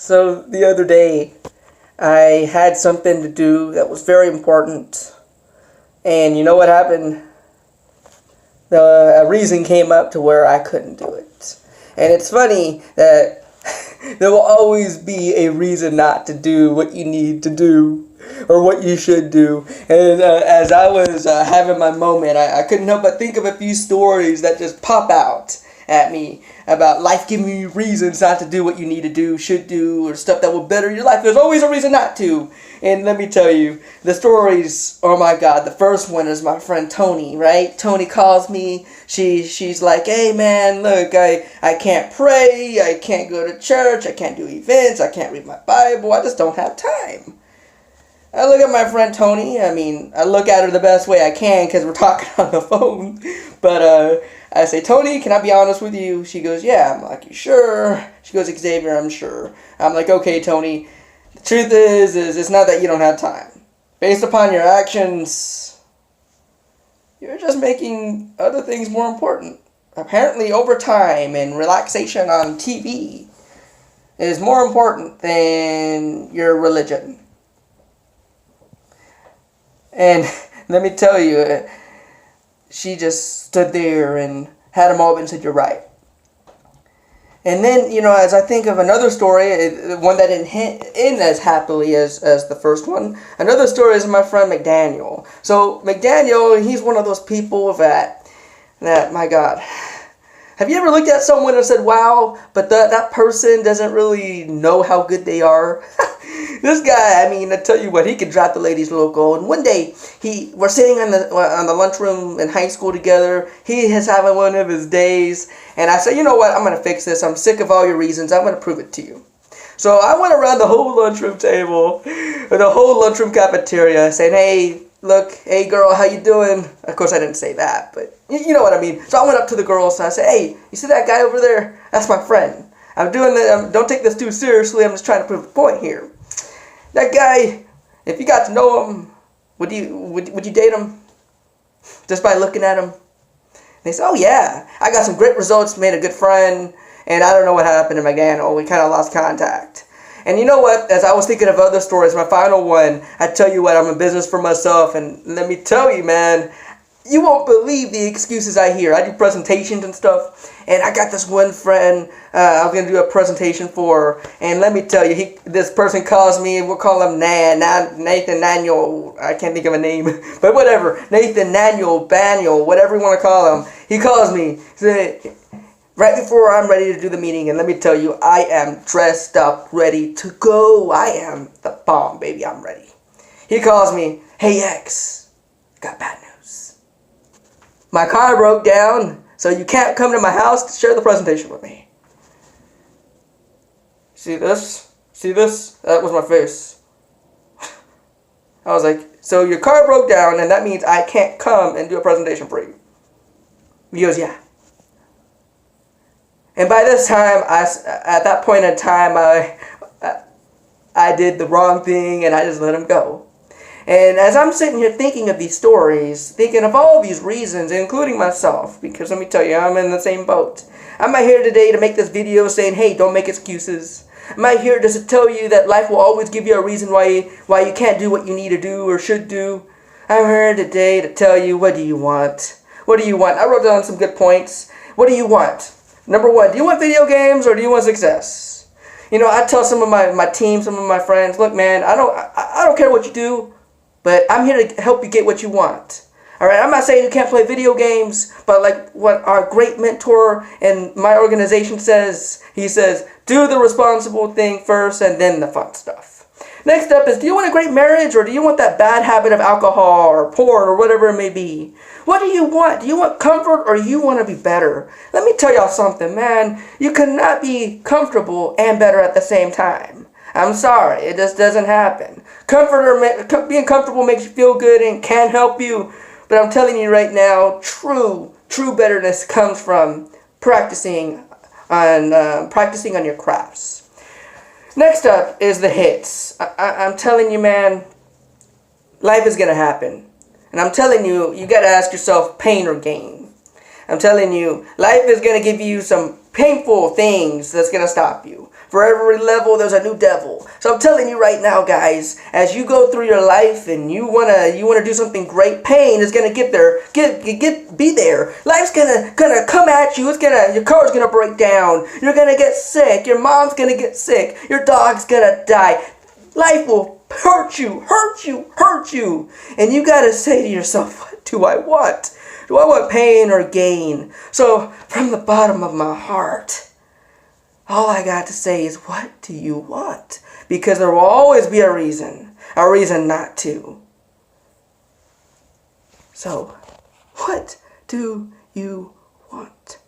So the other day, I had something to do that was very important. And you know what happened? A reason came up to where I couldn't do it. And it's funny that there will always be a reason not to do what you need to do or what you should do. And as I was having my moment, I couldn't help but think of a few stories that just pop out at me about life giving you reasons not to do what you need to do, should do, or stuff that will better your life. There's always a reason not to. And let me tell you, the stories, oh my God, the first one is my friend Tony, right? Tony calls me, she's like, hey man, look, I can't pray, I can't go to church, I can't do events, I can't read my Bible, I just don't have time. I look at my friend Tony, I look at her the best way I can because we're talking on the phone, but I say, Tony, can I be honest with you? She goes, yeah. I'm like, you sure? She goes, Xavier, I'm sure. I'm like, okay, Tony, the truth is it's not that you don't have time. Based upon your actions, you're just making other things more important. Apparently, overtime and relaxation on TV is more important than your religion. And let me tell you, she just stood there and had a moment and said, you're right. And then, as I think of another story, one that didn't end as happily as the first one, another story is my friend McDaniel. So McDaniel, he's one of those people that my God, have you ever looked at someone and said, wow, but that person doesn't really know how good they are? This guy, I tell you what, he could drop the ladies local. And one day, we're sitting on the lunchroom in high school together. He is having one of his days. And I said, you know what, I'm going to fix this. I'm sick of all your reasons. I'm going to prove it to you. So I went around the whole lunchroom table, or the whole lunchroom cafeteria, saying, hey, look, hey girl, how you doing? Of course, I didn't say that, but you know what I mean. So I went up to the girls and I said, hey, you see that guy over there? That's my friend. I'm doing that. Don't take this too seriously. I'm just trying to prove a point here. That guy, if you got to know him, would you date him? Just by looking at him? And they said, oh yeah, I got some great results, made a good friend, and I don't know what happened to McDaniel. We kind of lost contact. And you know what? As I was thinking of other stories, my final one, I tell you what, I'm in business for myself, and let me tell you, man, you won't believe the excuses I hear. I do presentations and stuff, and I got this one friend I was going to do a presentation for, and let me tell you, this person calls me, we'll call him Nathan Naniel, I can't think of a name, but whatever, Nathan Naniel, Baniel, whatever you want to call him. He calls me, right before I'm ready to do the meeting, and let me tell you, I am dressed up, ready to go. I am the bomb, baby, I'm ready. He calls me, hey X, got bad news. My car broke down, so you can't come to my house to share the presentation with me. See this? See this? That was my face. I was like, so your car broke down, and that means I can't come and do a presentation for you. He goes, yeah. And by this time, at that point in time, I did the wrong thing, and I just let him go. And as I'm sitting here thinking of these stories, thinking of all these reasons, including myself, because let me tell you, I'm in the same boat. I'm not here today to make this video saying, hey, don't make excuses. I'm not here just to tell you that life will always give you a reason why you can't do what you need to do or should do. I'm here today to tell you, what do you want? What do you want? I wrote down some good points. What do you want? Number one, do you want video games or do you want success? I tell some of my team, some of my friends, look, man, I don't care what you do, but I'm here to help you get what you want. All right, I'm not saying you can't play video games, but like what our great mentor in my organization says, he says, do the responsible thing first and then the fun stuff. Next up is, do you want a great marriage or do you want that bad habit of alcohol or porn or whatever it may be? What do you want? Do you want comfort or do you want to be better? Let me tell y'all something, man. You cannot be comfortable and better at the same time. I'm sorry, it just doesn't happen. Being comfortable makes you feel good and can help you, but I'm telling you right now, true betterness comes from practicing on your crafts. Next up is the hits. I'm telling you, man, life is gonna happen, and I'm telling you, you gotta ask yourself, pain or gain. I'm telling you, life is gonna give you some painful things that's gonna stop you. For every level, there's a new devil. So I'm telling you right now, guys, as you go through your life and you wanna do something great, pain is gonna be there. Life's gonna come at you. Your car's gonna break down. You're gonna get sick. Your mom's gonna get sick. Your dog's gonna die. Life will hurt you. And you gotta say to yourself, what do I want? Do I want pain or gain? So from the bottom of my heart, all I got to say is, what do you want? Because there will always be a reason not to. So, what do you want?